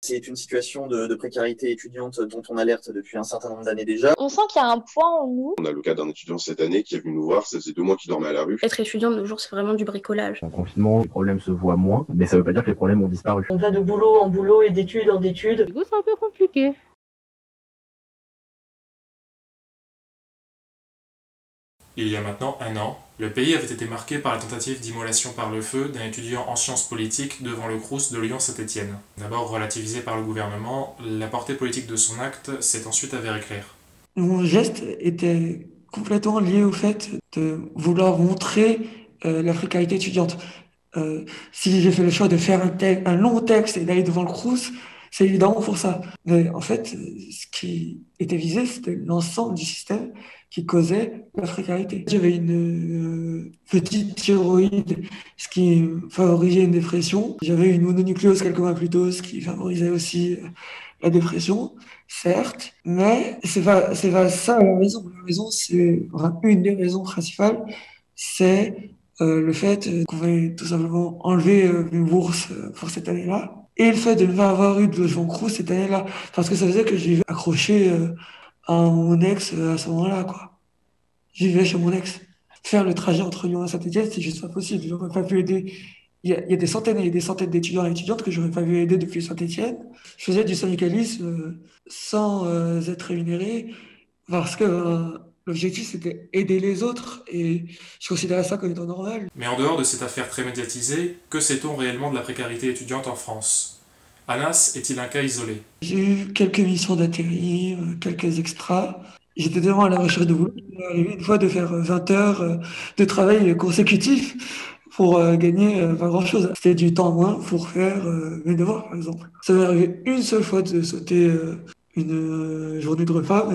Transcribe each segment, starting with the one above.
C'est une situation de précarité étudiante dont on alerte depuis un certain nombre d'années déjà. On sent qu'il y a un point en nous. On a le cas d'un étudiant cette année qui est venu nous voir, ça faisait 2 mois qu'il dormait à la rue. Être étudiant de nos jours, c'est vraiment du bricolage. En confinement, les problèmes se voient moins, mais ça veut pas dire que les problèmes ont disparu. On va de boulot en boulot et d'études en études. Du coup, c'est un peu compliqué. Il y a maintenant un an, le pays avait été marqué par la tentative d'immolation par le feu d'un étudiant en sciences politiques devant le Crous de Lyon-Saint-Étienne. D'abord relativisé par le gouvernement, la portée politique de son acte s'est ensuite avérée claire. Mon geste était complètement lié au fait de vouloir montrer la précarité étudiante. Si j'ai fait le choix de faire un long texte et d'aller devant le Crous, c'est évidemment pour ça. Mais en fait, ce qui était visé, c'était l'ensemble du système qui causait la précarité. J'avais une petite thyroïde, ce qui favorisait une dépression. J'avais une mononucléose quelques mois plus tôt, ce qui favorisait aussi la dépression, certes, mais c'est pas ça la raison. La raison, c'est enfin, une des raisons principales, c'est le fait qu'on va tout simplement enlever une bourse pour cette année-là, et le fait de ne pas avoir eu de logement Crous cette année-là, parce que ça faisait que j'ai accroché à mon ex à ce moment-là, quoi. J'y vivais chez mon ex. Faire le trajet entre Lyon et Saint-Étienne, c'est juste pas possible. J'aurais pas pu aider. Il y a des centaines et des centaines d'étudiants et étudiantes que j'aurais pas pu aider depuis Saint-Étienne. Je faisais du syndicalisme sans être rémunéré parce que l'objectif c'était aider les autres et je considérais ça comme étant normal. Mais en dehors de cette affaire très médiatisée, que sait-on réellement de la précarité étudiante en France ? Anas est-il un cas isolé ? J'ai eu quelques missions d'intérim, quelques extras. J'étais vraiment à la recherche de boulot. Il m'est arrivé une fois de faire 20 heures de travail consécutif pour gagner pas grand-chose. C'était du temps en moins pour faire mes devoirs, par exemple. Ça m'est arrivé une seule fois de sauter une journée de repas,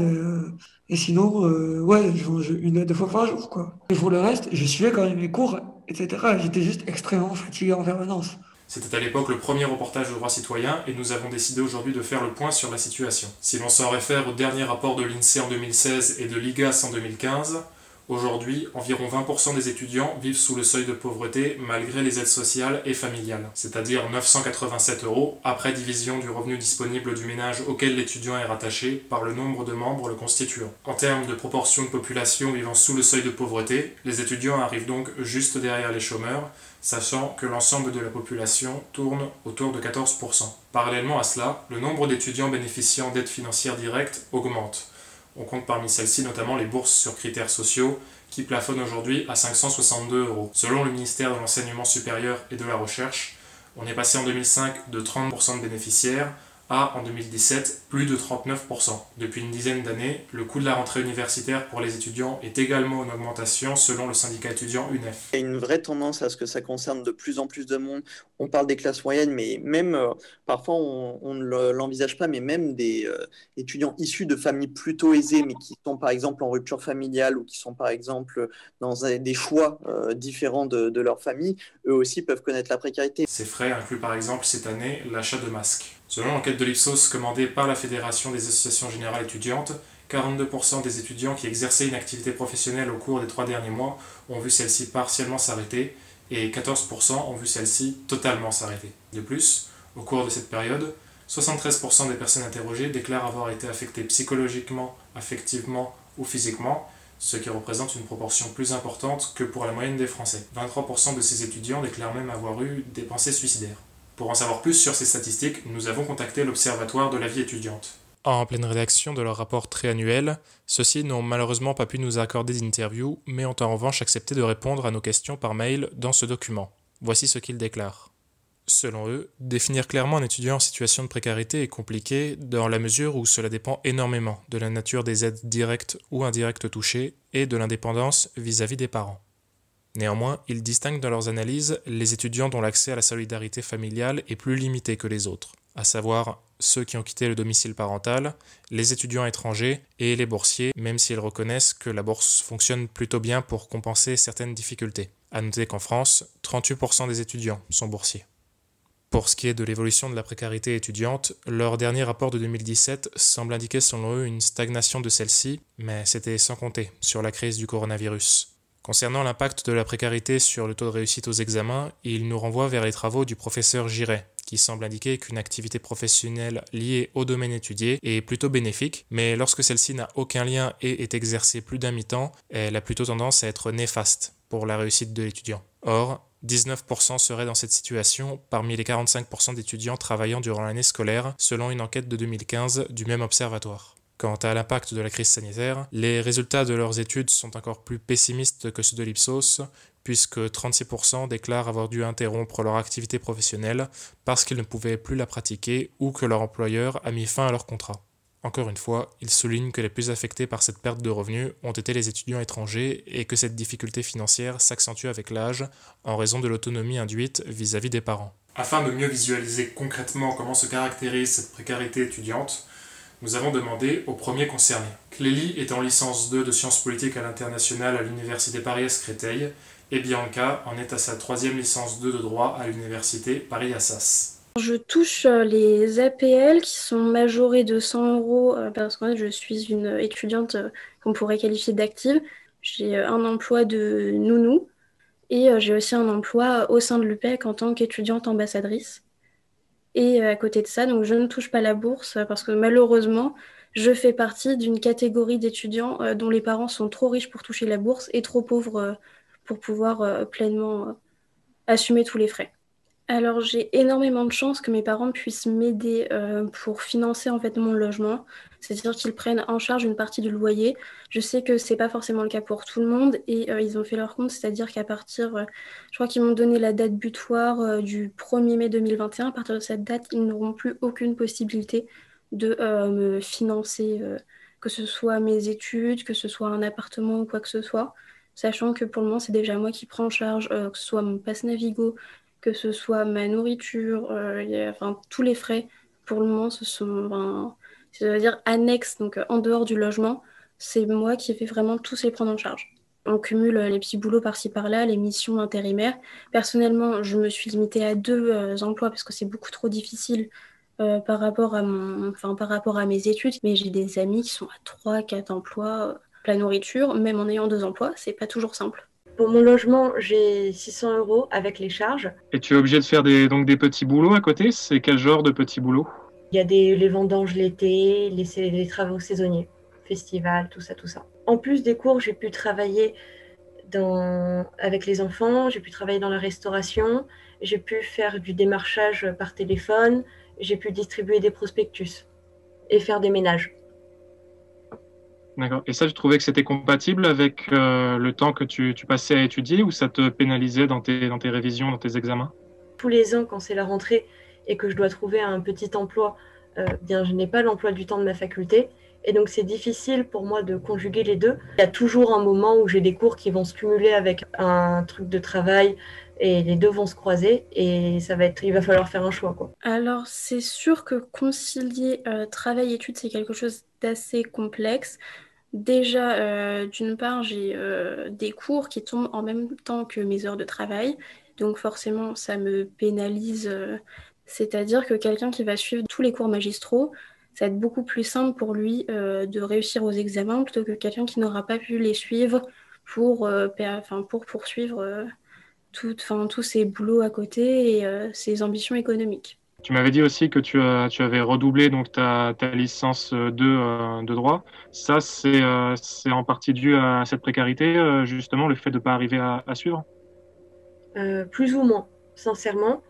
et sinon, ouais, je mange une à deux fois par jour, quoi. Et pour le reste, je suivais quand même mes cours, etc. J'étais juste extrêmement fatigué en permanence. C'était à l'époque le premier reportage de droit citoyen et nous avons décidé aujourd'hui de faire le point sur la situation. Si l'on s'en réfère au dernier rapport de l'INSEE en 2016 et de l'IGAS en 2015, aujourd'hui, environ 20% des étudiants vivent sous le seuil de pauvreté malgré les aides sociales et familiales, c'est-à-dire 987 € après division du revenu disponible du ménage auquel l'étudiant est rattaché par le nombre de membres le constituant. En termes de proportion de population vivant sous le seuil de pauvreté, les étudiants arrivent donc juste derrière les chômeurs, sachant que l'ensemble de la population tourne autour de 14%. Parallèlement à cela, le nombre d'étudiants bénéficiant d'aides financières directes augmente. On compte parmi celles-ci notamment les bourses sur critères sociaux, qui plafonnent aujourd'hui à 562 €. Selon le ministère de l'Enseignement supérieur et de la Recherche, on est passé en 2005 de 30% de bénéficiaires à, en 2017, plus de 39%. Depuis une dizaine d'années, le coût de la rentrée universitaire pour les étudiants est également en augmentation selon le syndicat étudiant UNEF. Il y a une vraie tendance à ce que ça concerne de plus en plus de monde. On parle des classes moyennes, mais même, parfois on ne l'envisage pas, mais même des étudiants issus de familles plutôt aisées, mais qui sont par exemple en rupture familiale ou qui sont par exemple dans des choix différents de leur famille, eux aussi peuvent connaître la précarité. Ces frais incluent par exemple cette année l'achat de masques. Selon l'enquête de l'Ipsos commandée par la Fédération des associations générales étudiantes, 42% des étudiants qui exerçaient une activité professionnelle au cours des 3 derniers mois ont vu celle-ci partiellement s'arrêter et 14% ont vu celle-ci totalement s'arrêter. De plus, au cours de cette période, 73% des personnes interrogées déclarent avoir été affectées psychologiquement, affectivement ou physiquement, ce qui représente une proportion plus importante que pour la moyenne des Français. 23% de ces étudiants déclarent même avoir eu des pensées suicidaires. Pour en savoir plus sur ces statistiques, nous avons contacté l'Observatoire de la vie étudiante. En pleine rédaction de leur rapport triannuel, ceux-ci n'ont malheureusement pas pu nous accorder d'interview, mais ont en revanche accepté de répondre à nos questions par mail dans ce document. Voici ce qu'ils déclarent. Selon eux, définir clairement un étudiant en situation de précarité est compliqué dans la mesure où cela dépend énormément de la nature des aides directes ou indirectes touchées et de l'indépendance vis-à-vis des parents. Néanmoins, ils distinguent dans leurs analyses les étudiants dont l'accès à la solidarité familiale est plus limité que les autres, à savoir ceux qui ont quitté le domicile parental, les étudiants étrangers et les boursiers, même s'ils reconnaissent que la bourse fonctionne plutôt bien pour compenser certaines difficultés. À noter qu'en France, 38% des étudiants sont boursiers. Pour ce qui est de l'évolution de la précarité étudiante, leur dernier rapport de 2017 semble indiquer selon eux une stagnation de celle-ci, mais c'était sans compter sur la crise du coronavirus. Concernant l'impact de la précarité sur le taux de réussite aux examens, il nous renvoie vers les travaux du professeur Giret, qui semble indiquer qu'une activité professionnelle liée au domaine étudié est plutôt bénéfique, mais lorsque celle-ci n'a aucun lien et est exercée plus d'un mi-temps, elle a plutôt tendance à être néfaste pour la réussite de l'étudiant. Or, 19% seraient dans cette situation parmi les 45% d'étudiants travaillant durant l'année scolaire, selon une enquête de 2015 du même observatoire. Quant à l'impact de la crise sanitaire, les résultats de leurs études sont encore plus pessimistes que ceux de l'Ipsos, puisque 36% déclarent avoir dû interrompre leur activité professionnelle parce qu'ils ne pouvaient plus la pratiquer ou que leur employeur a mis fin à leur contrat. Encore une fois, ils soulignent que les plus affectés par cette perte de revenus ont été les étudiants étrangers et que cette difficulté financière s'accentue avec l'âge en raison de l'autonomie induite vis-à-vis des parents. Afin de mieux visualiser concrètement comment se caractérise cette précarité étudiante, nous avons demandé aux premiers concernés. Clélie est en licence 2 de sciences politiques à l'international à l'université Paris-Créteil et Bianca en est à sa 3e licence 2 de droit à l'université Paris-Assas. Je touche les APL qui sont majorés de 100 euros parce que je suis une étudiante qu'on pourrait qualifier d'active. J'ai un emploi de nounou et j'ai aussi un emploi au sein de l'UPEC en tant qu'étudiante ambassadrice. Et à côté de ça, donc je ne touche pas la bourse parce que malheureusement, je fais partie d'une catégorie d'étudiants dont les parents sont trop riches pour toucher la bourse et trop pauvres pour pouvoir pleinement assumer tous les frais. Alors j'ai énormément de chance que mes parents puissent m'aider pour financer en fait mon logement, c'est-à-dire qu'ils prennent en charge une partie du loyer. Je sais que c'est pas forcément le cas pour tout le monde et ils ont fait leur compte, c'est-à-dire qu'à partir, je crois qu'ils m'ont donné la date butoir du 1er mai 2021. À partir de cette date, ils n'auront plus aucune possibilité de me financer, que ce soit mes études, que ce soit un appartement ou quoi que ce soit, sachant que pour le moment c'est déjà moi qui prends en charge, que ce soit mon pass Navigo, que ce soit ma nourriture, enfin, tous les frais, pour le moment, ce sont, c'est-à-dire annexes, donc en dehors du logement, c'est moi qui vais vraiment tous les prendre en charge. On cumule les petits boulots par-ci par-là, les missions intérimaires. Personnellement, je me suis limitée à 2 emplois parce que c'est beaucoup trop difficile par rapport à mes études, mais j'ai des amis qui sont à 3-4 emplois. La nourriture, même en ayant 2 emplois, c'est pas toujours simple. Pour mon logement, j'ai 600 euros avec les charges. Et tu es obligé de faire des petits boulots à côté? C'est quel genre de petits boulots? Il y a les vendanges l'été, les travaux saisonniers, festivals, tout ça, tout ça. En plus des cours, j'ai pu travailler avec les enfants, j'ai pu travailler dans la restauration, j'ai pu faire du démarchage par téléphone, j'ai pu distribuer des prospectus et faire des ménages. D'accord. Et ça, tu trouvais que c'était compatible avec le temps que tu passais à étudier ou ça te pénalisait dans tes révisions, dans tes examens? Tous les ans, quand c'est la rentrée et que je dois trouver un petit emploi, bien, je n'ai pas l'emploi du temps de ma faculté. Et donc, c'est difficile pour moi de conjuguer les deux. Il y a toujours un moment où j'ai des cours qui vont se cumuler avec un truc de travail et les deux vont se croiser et il va falloir faire un choix, quoi. Alors, c'est sûr que concilier travail-études, c'est quelque chose d'assez complexe. Déjà, d'une part, j'ai des cours qui tombent en même temps que mes heures de travail. Donc forcément, ça me pénalise. C'est-à-dire que quelqu'un qui va suivre tous les cours magistraux, ça va être beaucoup plus simple pour lui de réussir aux examens plutôt que quelqu'un qui n'aura pas pu les suivre pour poursuivre tous ses boulots à côté et ses ambitions économiques. Tu m'avais dit aussi que tu avais redoublé donc ta licence 2 de droit. Ça, c'est en partie dû à cette précarité, justement, le fait de ne pas arriver à suivre? Plus ou moins, sincèrement.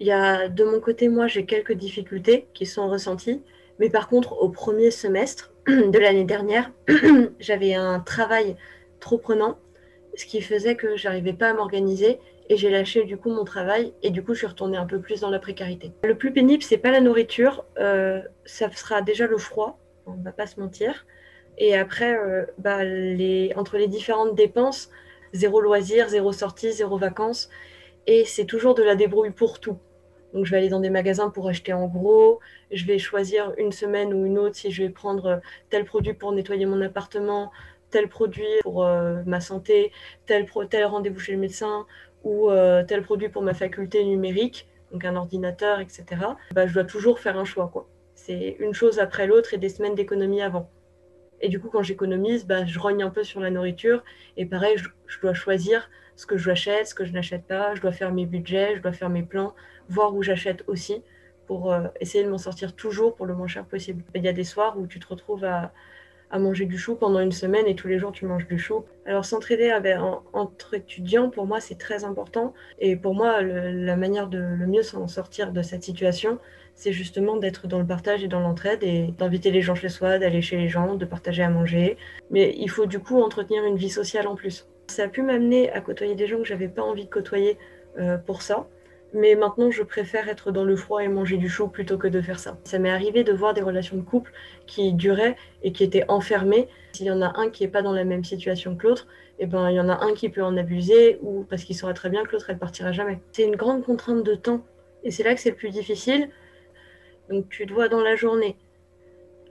De mon côté, moi, j'ai quelques difficultés qui sont ressenties. Mais par contre, au premier semestre de l'année dernière, j'avais un travail trop prenant, ce qui faisait que j'arrivais pas à m'organiser et j'ai lâché du coup mon travail et du coup, je suis retournée un peu plus dans la précarité. Le plus pénible, c'est pas la nourriture, ça sera déjà le froid, on va pas se mentir. Et après, entre les différentes dépenses, 0 loisir, 0 sortie, 0 vacances, et c'est toujours de la débrouille pour tout. Donc, je vais aller dans des magasins pour acheter en gros. Je vais choisir une semaine ou une autre si je vais prendre tel produit pour nettoyer mon appartement, tel produit pour ma santé, tel rendez-vous chez le médecin ou tel produit pour ma faculté numérique, donc un ordinateur, etc. Je dois toujours faire un choix, quoi. C'est une chose après l'autre et des semaines d'économie avant. Et du coup, quand j'économise, je rogne un peu sur la nourriture. Et pareil, je dois choisir ce que j'achète, ce que je n'achète pas. Je dois faire mes budgets, je dois faire mes plans, voir où j'achète aussi pour essayer de m'en sortir toujours pour le moins cher possible. Il y a des soirs où tu te retrouves à manger du chou pendant une semaine et tous les jours tu manges du chou. Alors s'entraider entre étudiants, pour moi, c'est très important. Et pour moi, la manière de le mieux s'en sortir de cette situation, c'est justement d'être dans le partage et dans l'entraide et d'inviter les gens chez soi, d'aller chez les gens, de partager à manger. Mais il faut du coup entretenir une vie sociale en plus. Ça a pu m'amener à côtoyer des gens que j'avais pas envie de côtoyer pour ça. Mais maintenant, je préfère être dans le froid et manger du chou plutôt que de faire ça. Ça m'est arrivé de voir des relations de couple qui duraient et qui étaient enfermées. S'il y en a un qui n'est pas dans la même situation que l'autre, il y en a un qui peut en abuser ou parce qu'il saurait très bien que l'autre, elle partira jamais. C'est une grande contrainte de temps et c'est là que c'est le plus difficile. Donc tu dois dans la journée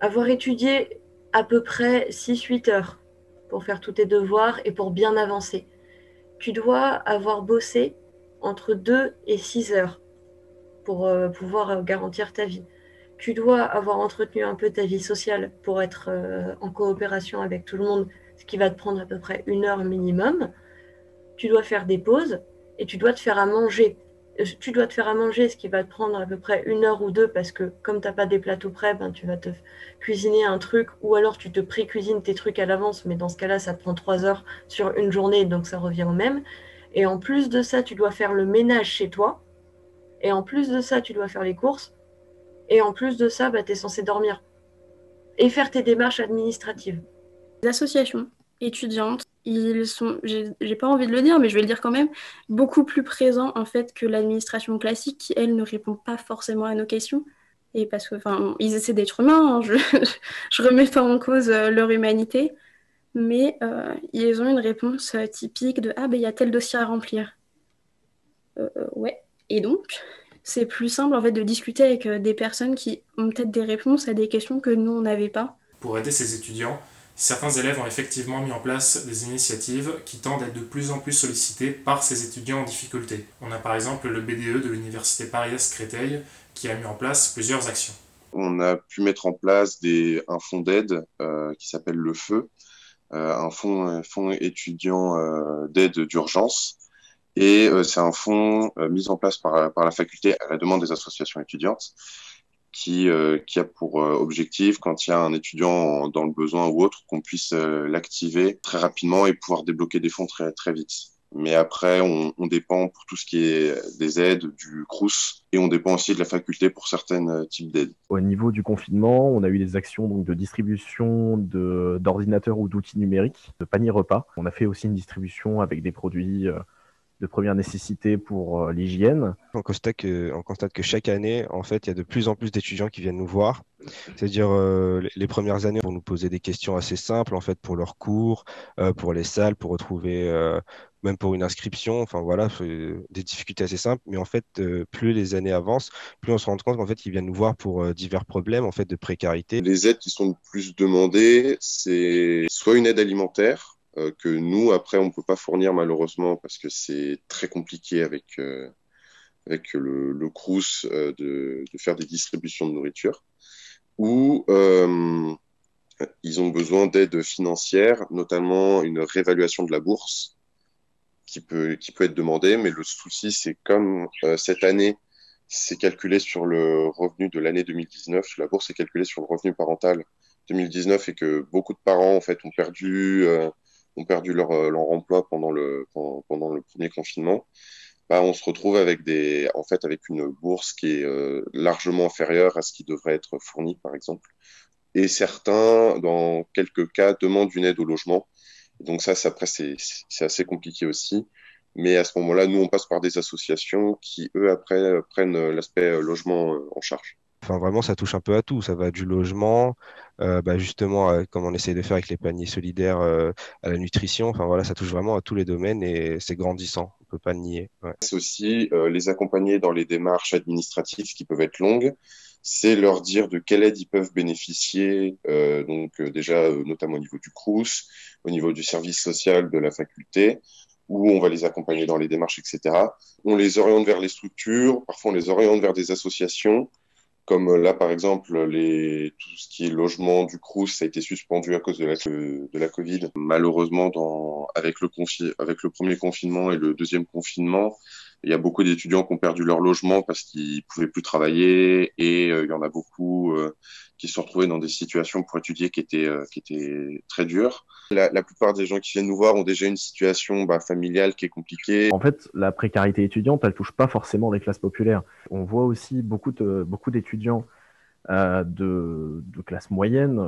avoir étudié à peu près 6-8 heures pour faire tous tes devoirs et pour bien avancer. Tu dois avoir bossé entre 2 et 6 heures pour pouvoir garantir ta vie. Tu dois avoir entretenu un peu ta vie sociale pour être en coopération avec tout le monde, ce qui va te prendre à peu près 1 heure minimum. Tu dois faire des pauses et tu dois te faire à manger. Tu dois te faire à manger, ce qui va te prendre à peu près 1 heure ou 2 parce que comme tu n'as pas des plateaux prêts, tu vas te cuisiner un truc ou alors tu te pré-cuisines tes trucs à l'avance, mais dans ce cas-là, ça te prend 3 heures sur une journée, donc ça revient au même. Et en plus de ça, tu dois faire le ménage chez toi. Et en plus de ça, tu dois faire les courses. Et en plus de ça, tu es censé dormir. Et faire tes démarches administratives. Les associations étudiantes, ils sont, j'ai pas envie de le dire, mais je vais le dire quand même, beaucoup plus présents en fait que l'administration classique qui, elle, ne répond pas forcément à nos questions. Et parce que, ils essaient d'être humains, hein, je remets pas en cause leur humanité, mais ils ont une réponse typique de « Ah, il y a tel dossier à remplir. » Ouais. Et donc, c'est plus simple en fait de discuter avec des personnes qui ont peut-être des réponses à des questions que nous, on n'avait pas. Pour aider ces étudiants, certains élèves ont effectivement mis en place des initiatives qui tendent à être de plus en plus sollicitées par ces étudiants en difficulté. On a par exemple le BDE de l'Université Paris-Est-Créteil qui a mis en place plusieurs actions. On a pu mettre en place un fonds d'aide qui s'appelle le FEU, un fonds étudiant d'aide d'urgence. Et c'est un fonds mis en place par la faculté à la demande des associations étudiantes qui a pour objectif, quand il y a un étudiant dans le besoin ou autre, qu'on puisse l'activer très rapidement et pouvoir débloquer des fonds très, très vite. Mais après, on dépend pour tout ce qui est des aides du Crous et on dépend aussi de la faculté pour certains types d'aides. Au niveau du confinement, on a eu des actions donc, de distribution d'ordinateurs ou d'outils numériques, de paniers repas. On a fait aussi une distribution avec des produits de première nécessité pour l'hygiène. On constate que chaque année, en fait, il y a de plus en plus d'étudiants qui viennent nous voir. C'est-à-dire les premières années, pour nous poser des questions assez simples, en fait, pour leurs cours, pour les salles, pour retrouver, même pour une inscription. Enfin voilà, des difficultés assez simples. Mais en fait, plus les années avancent, plus on se rend compte qu'en fait, ils viennent nous voir pour divers problèmes, en fait, de précarité. Les aides qui sont le plus demandées, c'est soit une aide alimentaire, que nous, après, on ne peut pas fournir malheureusement parce que c'est très compliqué avec le Crous de faire des distributions de nourriture. Ou ils ont besoin d'aide financière, notamment une réévaluation de la bourse qui peut être demandée. Mais le souci, c'est comme cette année, c'est calculé sur le revenu de l'année 2019, la bourse est calculée sur le revenu parental 2019 et que beaucoup de parents en fait ont perdu leur emploi pendant le premier confinement, on se retrouve avec une bourse qui est largement inférieure à ce qui devrait être fourni, par exemple. Et certains, dans quelques cas, demandent une aide au logement. Donc ça après, c'est assez compliqué aussi. Mais à ce moment-là, nous, on passe par des associations qui, eux, après, prennent l'aspect logement en charge. Enfin, vraiment, ça touche un peu à tout. Ça va du logement, justement, comme on essaie de faire avec les paniers solidaires, à la nutrition. Enfin, voilà, ça touche vraiment à tous les domaines et c'est grandissant. On peut pas le nier. Ouais. C'est aussi les accompagner dans les démarches administratives qui peuvent être longues. C'est leur dire de quelle aide ils peuvent bénéficier, déjà, notamment au niveau du Crous, au niveau du service social de la faculté, où on va les accompagner dans les démarches, etc. On les oriente vers les structures, parfois on les oriente vers des associations, Comme là, par exemple, tout ce qui est logement du Crous, ça a été suspendu à cause de la Covid. Malheureusement, avec le premier confinement et le deuxième confinement, il y a beaucoup d'étudiants qui ont perdu leur logement parce qu'ils pouvaient plus travailler et il y en a beaucoup qui se sont retrouvés dans des situations pour étudier qui étaient très dures. La plupart des gens qui viennent nous voir ont déjà une situation familiale qui est compliquée. En fait, la précarité étudiante, elle touche pas forcément les classes populaires. On voit aussi beaucoup d'étudiants de classe moyenne,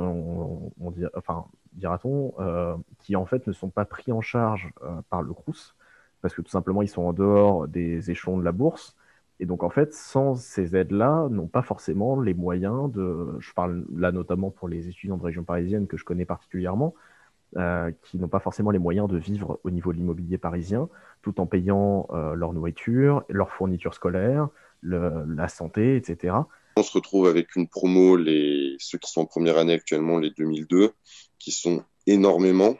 dira-t-on, qui en fait ne sont pas pris en charge par le Crous, parce que tout simplement ils sont en dehors des échelons de la bourse. Et donc en fait, sans ces aides-là, n'ont pas forcément les moyens je parle là notamment pour les étudiants de région parisienne que je connais particulièrement, qui n'ont pas forcément les moyens de vivre au niveau de l'immobilier parisien, tout en payant leur nourriture, leur fourniture scolaire, la santé, etc. On se retrouve avec une promo, ceux qui sont en première année actuellement, les 2002, qui sont énormément,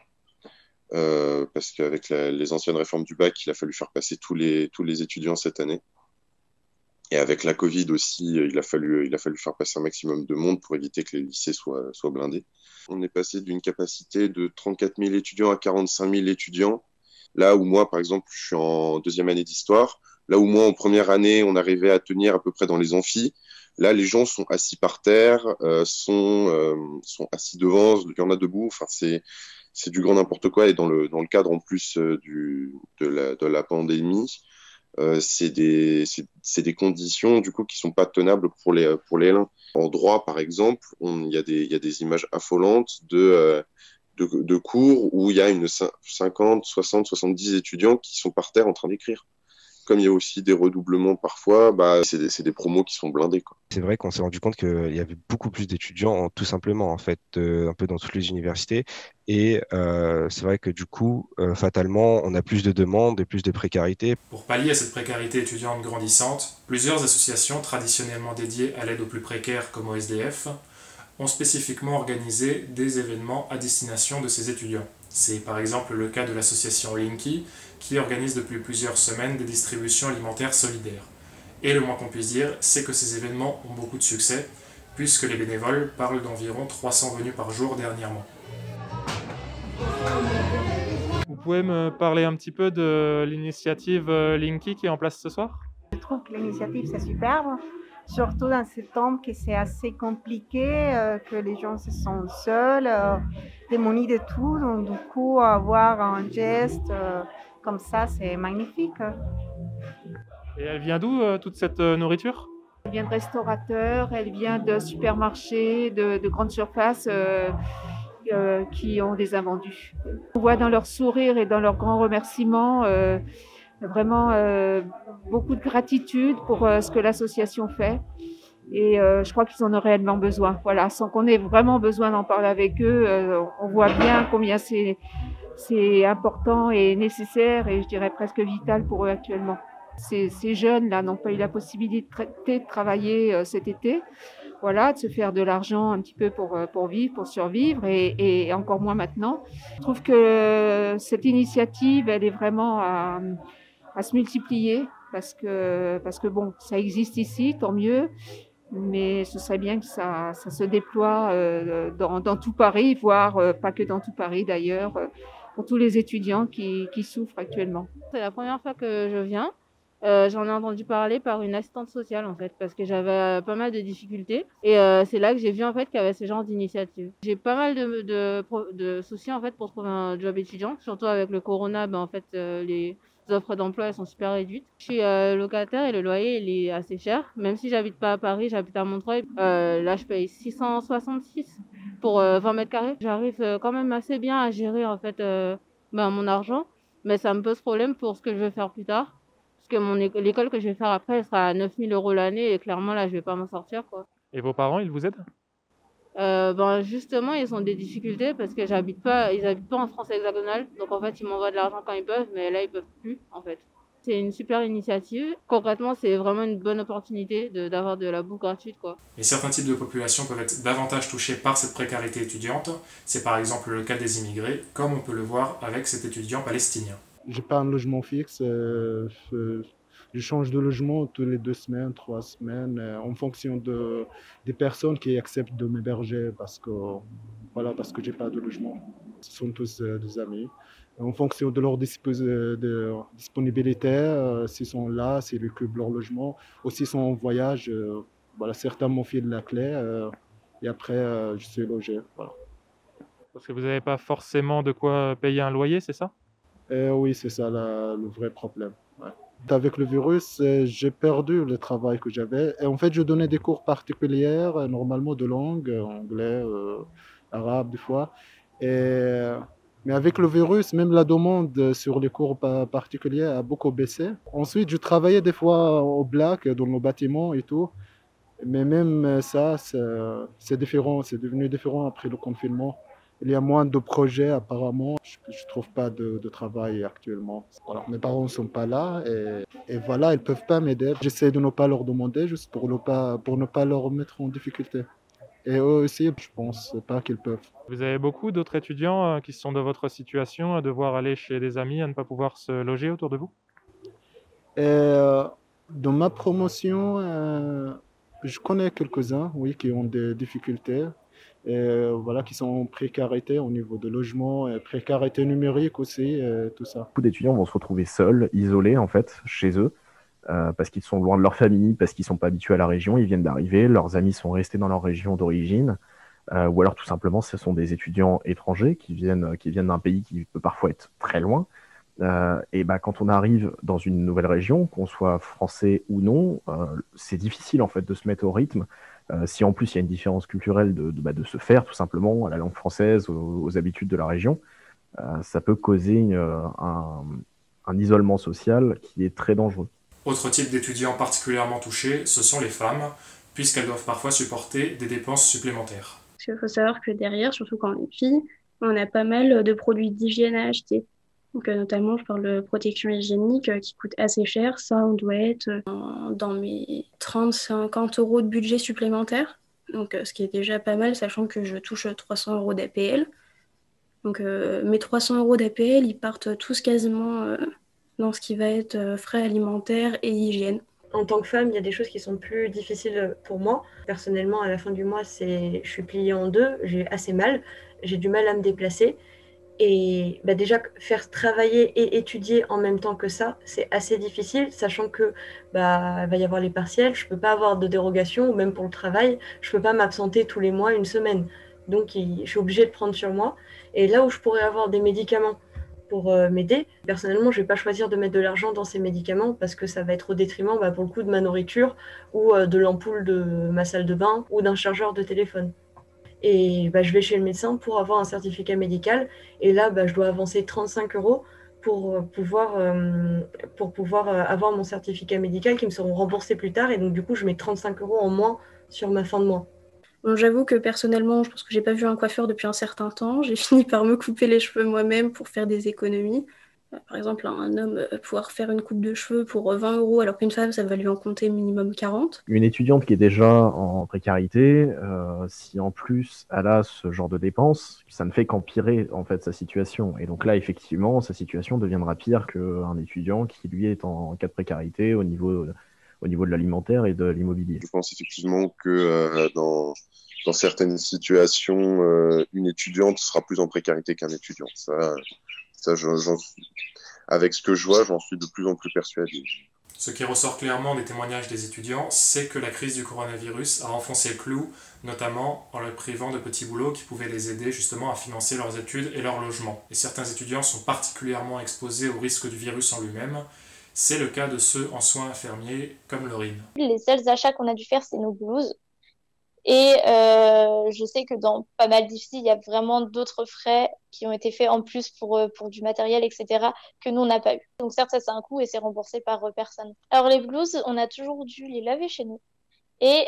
parce qu'avec les anciennes réformes du bac, il a fallu faire passer tous les étudiants cette année. Et avec la Covid aussi, il a fallu faire passer un maximum de monde pour éviter que les lycées soient blindés. On est passé d'une capacité de 34 000 étudiants à 45 000 étudiants. Là où moi, par exemple, je suis en deuxième année d'histoire. Là où moi, en première année, on arrivait à tenir à peu près dans les amphis. Là, les gens sont assis par terre, sont assis devant, il y en a debout. Enfin, c'est du grand n'importe quoi. Et dans le cadre en plus de la pandémie, c'est des conditions du coup qui sont pas tenables pour les L1. En droit, par exemple, il y a des images affolantes de cours où il y a 50, 60, 70 étudiants qui sont par terre en train d'écrire. Comme il y a aussi des redoublements parfois, c'est des promos qui sont blindés, quoi. C'est vrai qu'on s'est rendu compte qu'il y avait beaucoup plus d'étudiants, tout simplement, en fait, un peu dans toutes les universités. Et c'est vrai que du coup, fatalement, on a plus de demandes et plus de précarité. Pour pallier à cette précarité étudiante grandissante, plusieurs associations traditionnellement dédiées à l'aide aux plus précaires comme au SDF ont spécifiquement organisé des événements à destination de ces étudiants. C'est par exemple le cas de l'association Linky, qui organise depuis plusieurs semaines des distributions alimentaires solidaires. Et le moins qu'on puisse dire, c'est que ces événements ont beaucoup de succès, puisque les bénévoles parlent d'environ 300 venus par jour dernièrement. Vous pouvez me parler un petit peu de l'initiative Linky qui est en place ce soir ? Je trouve que l'initiative c'est superbe, surtout dans ce temps que c'est assez compliqué, que les gens se sentent seuls, démunis de tout, donc du coup avoir un geste comme ça c'est magnifique. Et elle vient d'où toute cette nourriture ? Elle vient de restaurateurs, elle vient de supermarchés, de grandes surfaces qui ont des invendus. On voit dans leur sourire et dans leurs grands remerciements vraiment beaucoup de gratitude pour ce que l'association fait. Et je crois qu'ils en ont réellement besoin. Voilà, sans qu'on ait vraiment besoin d'en parler avec eux, on voit bien combien c'est important et nécessaire et je dirais presque vital pour eux actuellement. Ces jeunes-là n'ont pas eu la possibilité de travailler cet été, voilà, de se faire de l'argent un petit peu pour vivre, pour survivre et encore moins maintenant. Je trouve que cette initiative, elle est vraiment à se multiplier parce que bon, ça existe ici, tant mieux. Mais ce serait bien que ça se déploie dans tout Paris, voire pas que dans tout Paris d'ailleurs, pour tous les étudiants qui souffrent actuellement. C'est la première fois que je viens. J'en ai entendu parler par une assistante sociale en fait, parce que j'avais pas mal de difficultés. Et c'est là que j'ai vu en fait qu'il y avait ce genre d'initiative. J'ai pas mal de soucis en fait pour trouver un job étudiant, surtout avec le corona. En fait, les offres d'emploi elles sont super réduites. Je suis locataire et le loyer il est assez cher. Même si j'habite pas à Paris, j'habite à Montreuil. Là, je paye 666 pour 20 mètres carrés. J'arrive quand même assez bien à gérer en fait mon argent, mais ça me pose problème pour ce que je veux faire plus tard. Parce que l'école que je vais faire après, elle sera à 9 000 € l'année et clairement là, je vais pas m'en sortir, quoi. Et vos parents, ils vous aident ? Justement, ils ont des difficultés parce que ils habitent pas en France hexagonale. Donc en fait, ils m'envoient de l'argent quand ils peuvent, mais là, ils peuvent plus, en fait. C'est une super initiative. Concrètement, c'est vraiment une bonne opportunité d'avoir de la bouffe gratuite, quoi. Et certains types de populations peuvent être davantage touchés par cette précarité étudiante. C'est par exemple le cas des immigrés, comme on peut le voir avec cet étudiant palestinien. J'ai pas un logement fixe, je Je change de logement tous les 2 semaines, 3 semaines, en fonction des personnes qui acceptent de m'héberger parce que j'ai pas de logement. Ce sont tous des amis. En fonction de leur de disponibilité, s'ils sont là, s'ils occupent leur logement, ou s'ils sont en voyage, certains m'ont filé la clé et après je suis logé. Voilà. Parce que vous n'avez pas forcément de quoi payer un loyer, c'est ça? Oui, c'est ça le vrai problème. Ouais. Avec le virus, j'ai perdu le travail que j'avais. Et en fait, je donnais des cours particuliers, normalement de langue, anglais, arabe des fois. Mais avec le virus, même la demande sur les cours particuliers a beaucoup baissé. Ensuite, je travaillais des fois au black, dans nos bâtiments et tout. Mais même ça, c'est différent, c'est devenu différent après le confinement. Il y a moins de projets apparemment. Je ne trouve pas de travail actuellement. Voilà. Mes parents ne sont pas là et voilà, ils ne peuvent pas m'aider. J'essaie de ne pas leur demander juste pour ne pas leur mettre en difficulté. Et eux aussi, je ne pense pas qu'ils peuvent. Vous avez beaucoup d'autres étudiants qui sont dans votre situation, à devoir aller chez des amis, à ne pas pouvoir se loger autour de vous? Dans ma promotion, je connais quelques-uns, oui, qui ont des difficultés. Qui sont en précarité au niveau de logement, et précarité numérique aussi, tout ça. Beaucoup d'étudiants vont se retrouver seuls, isolés en fait, chez eux, parce qu'ils sont loin de leur famille, parce qu'ils ne sont pas habitués à la région, ils viennent d'arriver, leurs amis sont restés dans leur région d'origine, ou alors tout simplement ce sont des étudiants étrangers qui viennent d'un pays qui peut parfois être très loin. Quand on arrive dans une nouvelle région, qu'on soit français ou non, c'est difficile en fait de se mettre au rythme. Si en plus il y a une différence culturelle de se faire tout simplement à la langue française, aux habitudes de la région, ça peut causer un isolement social qui est très dangereux. Autre type d'étudiants particulièrement touchés, ce sont les femmes, puisqu'elles doivent parfois supporter des dépenses supplémentaires. Parce qu'il faut savoir que derrière, surtout quand on est fille, on a pas mal de produits d'hygiène à acheter. Donc, notamment, je parle de protection hygiénique qui coûte assez cher. Ça, on doit être dans mes 30-50 euros de budget supplémentaire. Donc, ce qui est déjà pas mal, sachant que je touche 300 euros d'APL. Donc, mes 300 euros d'APL, ils partent tous quasiment dans ce qui va être frais alimentaires et hygiène. En tant que femme, il y a des choses qui sont plus difficiles pour moi. Personnellement, à la fin du mois, je suis pliée en deux. J'ai assez mal. J'ai du mal à me déplacer. Et déjà, faire travailler et étudier en même temps que ça, c'est assez difficile, sachant que il va y avoir les partiels, je ne peux pas avoir de dérogation, ou même pour le travail, je ne peux pas m'absenter tous les mois, une semaine. Donc, je suis obligée de prendre sur moi. Et là où je pourrais avoir des médicaments pour m'aider, personnellement, je ne vais pas choisir de mettre de l'argent dans ces médicaments parce que ça va être au détriment, pour le coup, de ma nourriture ou de l'ampoule de ma salle de bain ou d'un chargeur de téléphone. Et je vais chez le médecin pour avoir un certificat médical. Et là, je dois avancer 35 euros pour pouvoir avoir mon certificat médical qui me seront remboursés plus tard. Et donc, du coup, je mets 35 euros en moins sur ma fin de mois. Bon, j'avoue que personnellement, je pense que j'ai pas vu un coiffeur depuis un certain temps. J'ai fini par me couper les cheveux moi-même pour faire des économies. Par exemple, un homme pouvoir faire une coupe de cheveux pour 20 euros, alors qu'une femme, ça va lui en compter minimum 40. Une étudiante qui est déjà en précarité, si en plus elle a ce genre de dépenses, ça ne fait qu'empirer en fait sa situation. Et donc là, effectivement, sa situation deviendra pire qu'un étudiant qui lui est en cas de précarité au niveau de l'alimentaire et de l'immobilier. Je pense effectivement que dans certaines situations, une étudiante sera plus en précarité qu'un étudiant. Ça, avec ce que je vois, j'en suis de plus en plus persuadé. Ce qui ressort clairement des témoignages des étudiants, c'est que la crise du coronavirus a enfoncé le clou, notamment en leur privant de petits boulots qui pouvaient les aider justement à financer leurs études et leur logement. Et certains étudiants sont particulièrement exposés au risque du virus en lui-même. C'est le cas de ceux en soins infirmiers comme Laurine. Les seuls achats qu'on a dû faire, c'est nos blouses. Et je sais que dans pas mal d'IFSI, il y a vraiment d'autres frais qui ont été faits en plus pour du matériel, etc., que nous, on n'a pas eu. Donc certes, ça, c'est un coût et c'est remboursé par personne. Alors les blouses, on a toujours dû les laver chez nous. Et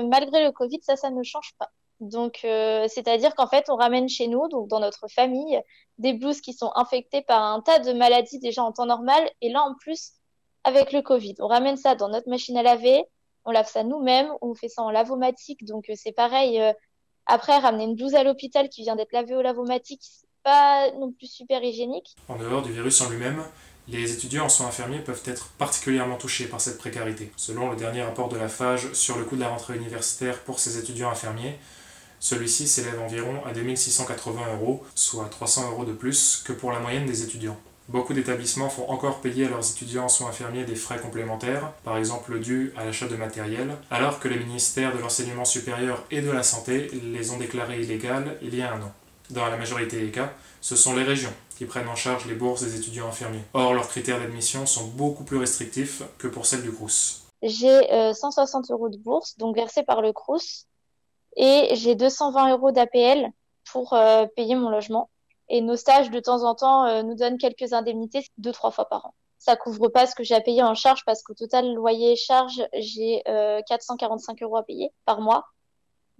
malgré le Covid, ça ne change pas. Donc, c'est-à-dire qu'en fait, on ramène chez nous, donc dans notre famille, des blouses qui sont infectées par un tas de maladies déjà en temps normal. Et là, en plus, avec le Covid, on ramène ça dans notre machine à laver. On lave ça nous-mêmes, on fait ça en lavomatique, donc c'est pareil. Après, ramener une blouse à l'hôpital qui vient d'être lavée au lavomatique, c'est pas non plus super hygiénique. En dehors du virus en lui-même, Les étudiants en soins infirmiers peuvent être particulièrement touchés par cette précarité. Selon le dernier rapport de la FAGE sur le coût de la rentrée universitaire pour ces étudiants infirmiers, celui-ci s'élève environ à 2680 €, soit 300 € de plus que pour la moyenne des étudiants. Beaucoup d'établissements font encore payer à leurs étudiants en soins infirmiers des frais complémentaires, par exemple dus à l'achat de matériel, alors que les ministères de l'enseignement supérieur et de la santé les ont déclarées illégales il y a un an. Dans la majorité des cas, ce sont les régions qui prennent en charge les bourses des étudiants infirmiers. Or, leurs critères d'admission sont beaucoup plus restrictifs que pour celles du Crous. J'ai 160 € de bourse, donc versée par le Crous, et j'ai 220 € d'APL pour payer mon logement. Et nos stages, de temps en temps, nous donnent quelques indemnités 2-3 fois par an. Ça couvre pas ce que j'ai à payer en charge parce qu'au total, loyer et charges, j'ai 445 € à payer par mois.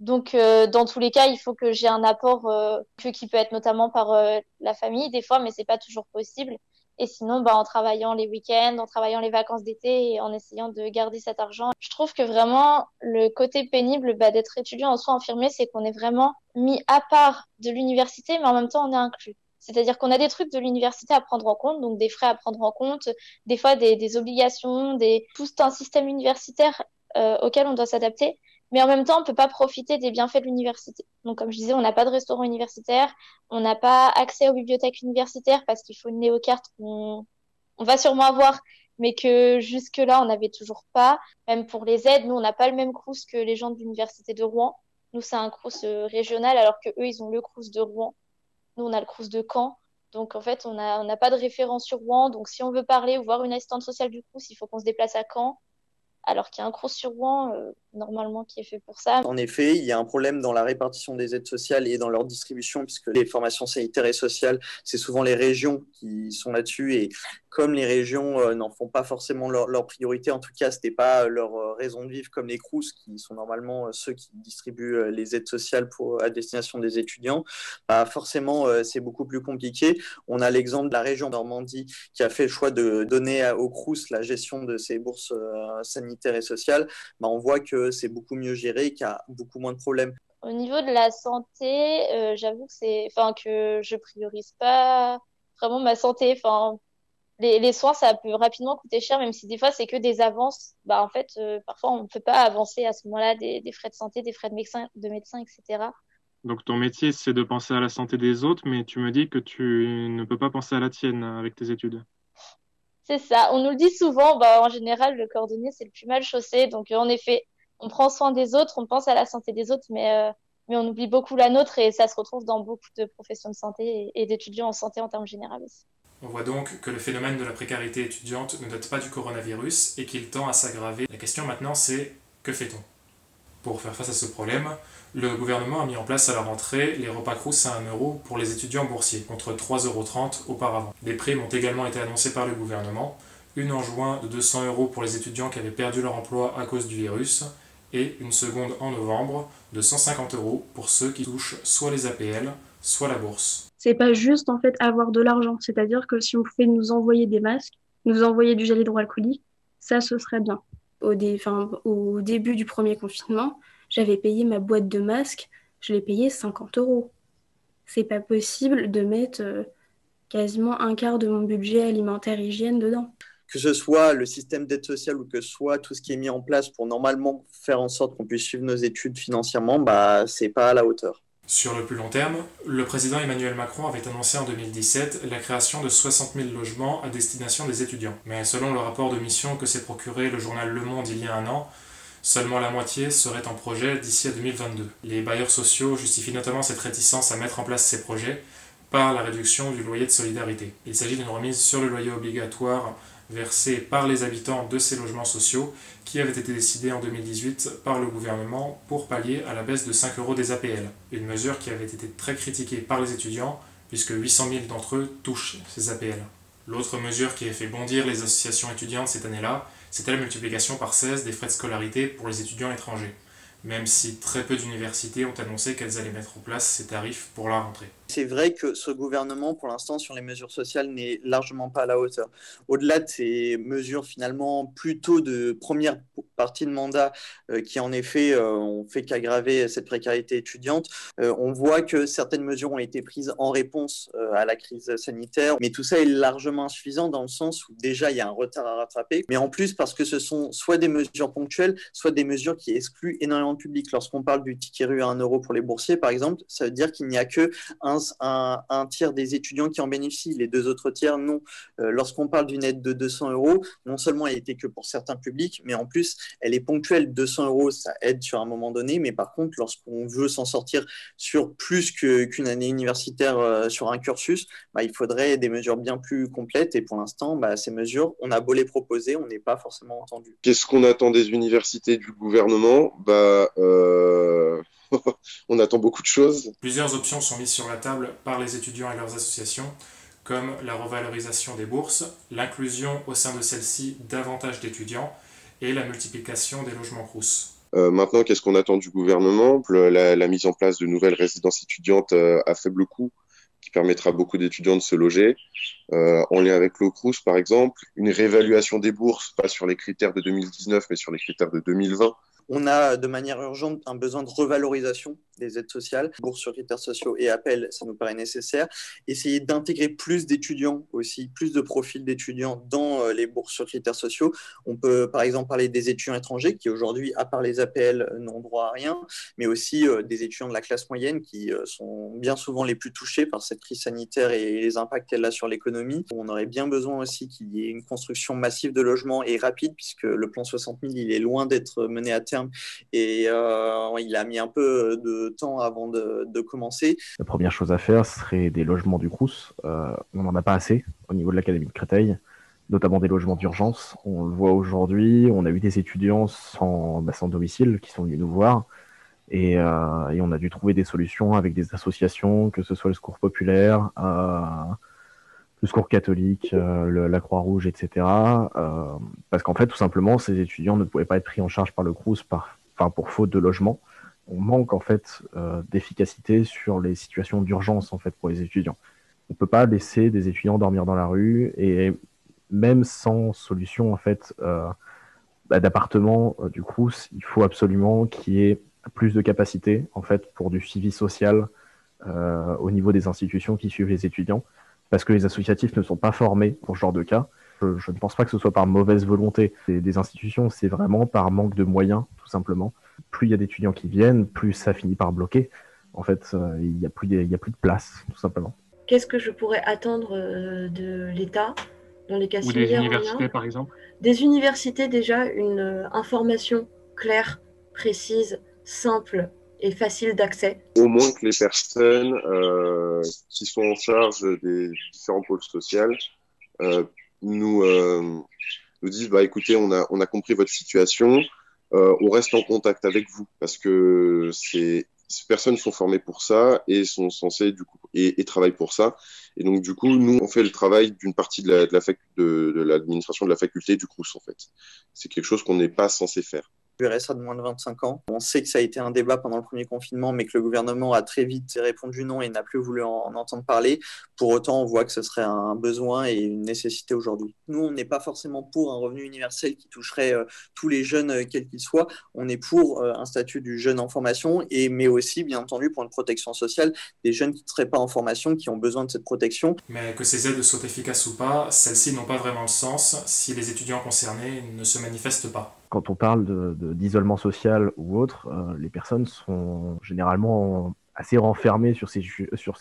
Donc, dans tous les cas, il faut que j'ai un apport qui peut être notamment par la famille des fois, mais c'est pas toujours possible. Et sinon, en travaillant les week-ends, en travaillant les vacances d'été et en essayant de garder cet argent. Je trouve que vraiment, le côté pénible d'être étudiant en soins infirmiers, c'est qu'on est vraiment mis à part de l'université, mais en même temps, on est inclus. C'est-à-dire qu'on a des trucs de l'université à prendre en compte, donc des frais à prendre en compte, des fois des obligations, tout un système universitaire auquel on doit s'adapter. Mais en même temps, on peut pas profiter des bienfaits de l'université. Donc, comme je disais, on n'a pas de restaurant universitaire, on n'a pas accès aux bibliothèques universitaires parce qu'il faut une néocarte qu'on va sûrement avoir, mais que jusque-là, on n'avait toujours pas. Même pour les aides, nous, on n'a pas le même Crous que les gens de l'université de Rouen. Nous, c'est un Crous régional, alors que eux, ils ont le Crous de Rouen. Nous, on a le Crous de Caen. Donc, en fait, on n'a pas de référence sur Rouen. Donc, si on veut parler ou voir une assistante sociale du Crous, il faut qu'on se déplace à Caen. Alors qu'il y a un Crous sur Rouen, normalement, qui est fait pour ça. En effet, il y a un problème dans la répartition des aides sociales et dans leur distribution, puisque les formations sanitaires et sociales, c'est souvent les régions qui sont là-dessus. Et comme les régions n'en font pas forcément leur priorité, en tout cas, ce n'était pas leur raison de vivre comme les Crous, qui sont normalement ceux qui distribuent les aides sociales à destination des étudiants, forcément, c'est beaucoup plus compliqué. On a l'exemple de la région Normandie qui a fait le choix de donner au Crous la gestion de ses bourses sanitaires et sociales. On voit que c'est beaucoup mieux géré, qu'il y a beaucoup moins de problèmes. Au niveau de la santé, j'avoue que je priorise pas vraiment ma santé. Les soins, ça peut rapidement coûter cher, même si des fois, c'est que des avances. En fait, parfois, on ne peut pas avancer à ce moment-là des frais de santé, des frais de médecin, etc. Donc, ton métier, c'est de penser à la santé des autres, mais tu me dis que tu ne peux pas penser à la tienne avec tes études. C'est ça. On nous le dit souvent. En général, le cordonnier, c'est le plus mal chaussé. Donc, en effet, on prend soin des autres, on pense à la santé des autres, mais on oublie beaucoup la nôtre et ça se retrouve dans beaucoup de professions de santé et d'étudiants en santé en termes généraux aussi. On voit donc que le phénomène de la précarité étudiante ne date pas du coronavirus et qu'il tend à s'aggraver. La question maintenant, c'est que fait-on ? Pour faire face à ce problème, le gouvernement a mis en place à la rentrée les repas Crous à 1 € pour les étudiants boursiers, contre 3,30 € auparavant. Des primes ont également été annoncées par le gouvernement, une en juin de 200 € pour les étudiants qui avaient perdu leur emploi à cause du virus, et une seconde en novembre de 150 € pour ceux qui touchent soit les APL, soit la bourse. C'est pas juste en fait avoir de l'argent, c'est-à-dire que si on pouvait nous envoyer des masques, nous envoyer du gel hydroalcoolique, ça ce serait bien. Au début du premier confinement, j'avais payé ma boîte de masques, je l'ai payé 50 €. C'est pas possible de mettre quasiment un quart de mon budget alimentaire hygiène dedans. Que ce soit le système d'aide sociale ou que ce soit tout ce qui est mis en place pour normalement faire en sorte qu'on puisse suivre nos études financièrement, c'est pas à la hauteur. Sur le plus long terme, le président Emmanuel Macron avait annoncé en 2017 la création de 60 000 logements à destination des étudiants. Mais selon le rapport de mission que s'est procuré le journal Le Monde il y a un an, seulement la moitié serait en projet d'ici à 2022. Les bailleurs sociaux justifient notamment cette réticence à mettre en place ces projets par la réduction du loyer de solidarité. Il s'agit d'une remise sur le loyer obligatoire versé par les habitants de ces logements sociaux qui avait été décidée en 2018 par le gouvernement pour pallier à la baisse de 5 € des APL. Une mesure qui avait été très critiquée par les étudiants puisque 800 000 d'entre eux touchent ces APL. L'autre mesure qui a fait bondir les associations étudiantes cette année-là, c'était la multiplication par 16 des frais de scolarité pour les étudiants étrangers, même si très peu d'universités ont annoncé qu'elles allaient mettre en place ces tarifs pour la rentrée. C'est vrai que ce gouvernement, pour l'instant, sur les mesures sociales, n'est largement pas à la hauteur. Au-delà de ces mesures finalement plutôt de première partie de mandat qui en effet ont fait qu'aggraver cette précarité étudiante, on voit que certaines mesures ont été prises en réponse à la crise sanitaire, mais tout ça est largement insuffisant dans le sens où déjà il y a un retard à rattraper, mais en plus parce que ce sont soit des mesures ponctuelles, soit des mesures qui excluent énormément de public. Lorsqu'on parle du ticket rue à 1 euro pour les boursiers, par exemple, ça veut dire qu'il n'y a que un tiers des étudiants qui en bénéficient, les 2 autres tiers non. Lorsqu'on parle d'une aide de 200 euros, non seulement elle était que pour certains publics, mais en plus elle est ponctuelle. 200 euros, ça aide sur un moment donné, mais par contre, lorsqu'on veut s'en sortir sur plus qu'une année universitaire sur un cursus, il faudrait des mesures bien plus complètes, et pour l'instant, ces mesures, on a beau les proposer, on n'est pas forcément entendu. Qu'est-ce qu'on attend des universités, du gouvernement? On attend beaucoup de choses. Plusieurs options sont mises sur la table par les étudiants et leurs associations, comme la revalorisation des bourses, l'inclusion au sein de celles-ci davantage d'étudiants et la multiplication des logements Crous. Maintenant, qu'est-ce qu'on attend du gouvernement? La mise en place de nouvelles résidences étudiantes à faible coût, qui permettra à beaucoup d'étudiants de se loger, en lien avec le Crous par exemple, une réévaluation des bourses, pas sur les critères de 2019, mais sur les critères de 2020. On a de manière urgente un besoin de revalorisation des aides sociales, bourses sur critères sociaux et appels, ça nous paraît nécessaire. Essayer d'intégrer plus d'étudiants aussi, plus de profils d'étudiants dans les bourses sur critères sociaux. On peut par exemple parler des étudiants étrangers qui aujourd'hui, à part les APL, n'ont droit à rien, mais aussi des étudiants de la classe moyenne qui sont bien souvent les plus touchés par cette crise sanitaire et les impacts qu'elle a sur l'économie. On aurait bien besoin aussi qu'il y ait une construction massive de logements et rapide, puisque le plan 60 000, il est loin d'être mené à terme et il a mis un peu de temps avant de commencer. La première chose à faire serait des logements du Crous. On n'en a pas assez au niveau de l'Académie de Créteil, notamment des logements d'urgence. On le voit aujourd'hui, on a eu des étudiants sans domicile qui sont venus nous voir et on a dû trouver des solutions avec des associations, que ce soit le Secours populaire, le Secours catholique, la Croix-Rouge, etc. Parce qu'en fait, tout simplement, ces étudiants ne pouvaient pas être pris en charge par le Crous pour faute de logement. On manque en fait d'efficacité sur les situations d'urgence en fait pour les étudiants. On ne peut pas laisser des étudiants dormir dans la rue, et même sans solution en fait d'appartement du Crous, il faut absolument qu'il y ait plus de capacité en fait pour du suivi social au niveau des institutions qui suivent les étudiants, parce que les associatifs ne sont pas formés pour ce genre de cas. Je ne pense pas que ce soit par mauvaise volonté des institutions, c'est vraiment par manque de moyens, tout simplement. Plus il y a d'étudiants qui viennent, plus ça finit par bloquer. En fait, il n'y a plus de place, tout simplement. Qu'est-ce que je pourrais attendre de l'État dans les cas similaires? Ou des universités, par exemple? Des universités, déjà, une information claire, précise, simple et facile d'accès. Au moins que les personnes qui sont en charge des différents pôles sociaux nous disent écoutez, on a compris votre situation, on reste en contact avec vous, parce que ces personnes sont formées pour ça et sont censées du coup et travaillent pour ça, et donc du coup nous on fait le travail d'une partie de l'administration de la faculté du Crous en fait. C'est quelque chose qu'on n'est pas censé faire. Le RSA de moins de 25 ans. On sait que ça a été un débat pendant le premier confinement, mais que le gouvernement a très vite répondu non et n'a plus voulu en entendre parler. Pour autant, on voit que ce serait un besoin et une nécessité aujourd'hui. Nous, on n'est pas forcément pour un revenu universel qui toucherait tous les jeunes, quels qu'ils soient. On est pour un statut du jeune en formation, mais aussi, bien entendu, pour une protection sociale des jeunes qui ne seraient pas en formation, qui ont besoin de cette protection. Mais que ces aides soient efficaces ou pas, celles-ci n'ont pas vraiment de sens si les étudiants concernés ne se manifestent pas. Quand on parle d'isolement social ou autre, les personnes sont généralement assez renfermées sur ces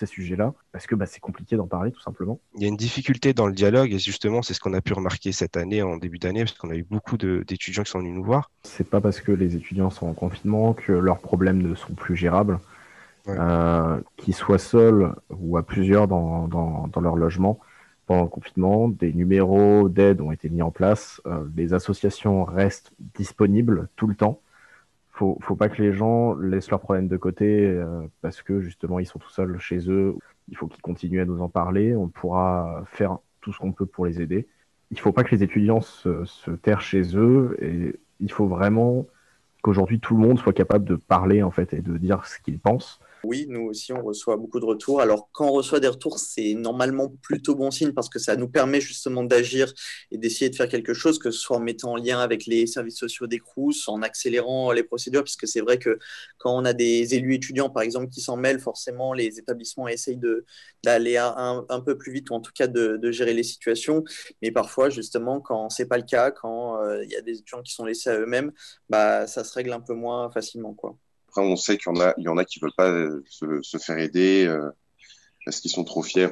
sujets-là, parce que c'est compliqué d'en parler, tout simplement. Il y a une difficulté dans le dialogue, et justement, c'est ce qu'on a pu remarquer cette année, en début d'année, parce qu'on a eu beaucoup d'étudiants qui sont venus nous voir. C'est pas parce que les étudiants sont en confinement que leurs problèmes ne sont plus gérables. Ouais. Qu'ils soient seuls ou à plusieurs dans leur logement. Pendant le confinement, des numéros d'aide ont été mis en place. Les associations restent disponibles tout le temps. Faut pas que les gens laissent leurs problèmes de côté parce que justement ils sont tout seuls chez eux. Il faut qu'ils continuent à nous en parler. On pourra faire tout ce qu'on peut pour les aider. Il faut pas que les étudiants se terrent chez eux, et il faut vraiment qu'aujourd'hui tout le monde soit capable de parler en fait et de dire ce qu'il pense. Oui, nous aussi, on reçoit beaucoup de retours. Alors, quand on reçoit des retours, c'est normalement plutôt bon signe parce que ça nous permet justement d'agir et d'essayer de faire quelque chose, que ce soit en mettant en lien avec les services sociaux des Crous, en accélérant les procédures, puisque c'est vrai que quand on a des élus étudiants, par exemple, qui s'en mêlent, forcément, les établissements essayent d'aller un peu plus vite ou en tout cas de gérer les situations. Mais parfois, justement, quand c'est pas le cas, quand il y a des étudiants qui sont laissés à eux-mêmes, bah, ça se règle un peu moins facilement, quoi. Après, on sait qu'il y en a qui veulent pas se faire aider parce qu'ils sont trop fiers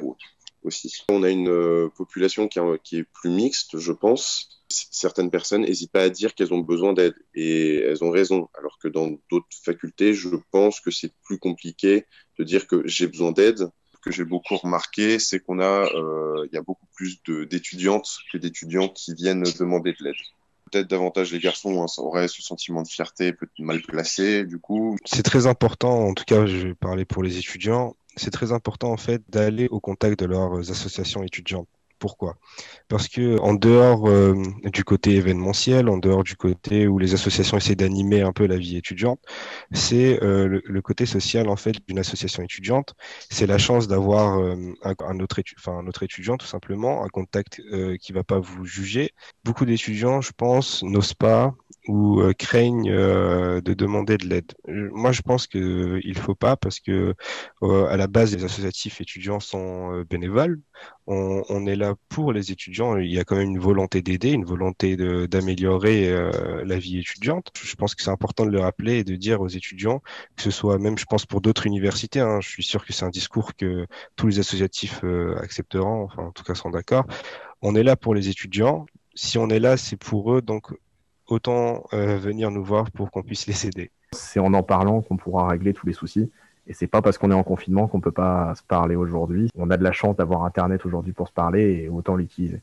aussi. On a une population qui est plus mixte, je pense. Certaines personnes n'hésitent pas à dire qu'elles ont besoin d'aide et elles ont raison. Alors que dans d'autres facultés, je pense que c'est plus compliqué de dire que j'ai besoin d'aide. Ce que j'ai beaucoup remarqué, c'est il y a beaucoup plus d'étudiantes que d'étudiants qui viennent demander de l'aide. Peut-être davantage les garçons, hein, ça aurait ce sentiment de fierté peut-être mal placé, du coup. C'est très important, en tout cas, je vais parler pour les étudiants, c'est très important, en fait, d'aller au contact de leurs associations étudiantes. Pourquoi? Parce que en dehors du côté événementiel, en dehors du côté où les associations essaient d'animer un peu la vie étudiante, c'est le côté social en fait d'une association étudiante. C'est la chance d'avoir un autre étudiant tout simplement, un contact qui va pas vous juger. Beaucoup d'étudiants, je pense, n'osent pas ou craignent de demander de l'aide. Moi, je pense qu'il faut pas parce que à la base, les associatifs étudiants sont bénévoles. On est là pour les étudiants. Il y a quand même une volonté d'aider, une volonté d'améliorer la vie étudiante. Je pense que c'est important de le rappeler et de dire aux étudiants, que ce soit même, je pense, pour d'autres universités, hein, je suis sûr que c'est un discours que tous les associatifs accepteront, enfin, en tout cas, seront d'accord. On est là pour les étudiants. Si on est là, c'est pour eux, donc autant venir nous voir pour qu'on puisse les aider. C'est en parlant qu'on pourra régler tous les soucis. Et c'est pas parce qu'on est en confinement qu'on peut pas se parler aujourd'hui. On a de la chance d'avoir Internet aujourd'hui pour se parler et autant l'utiliser.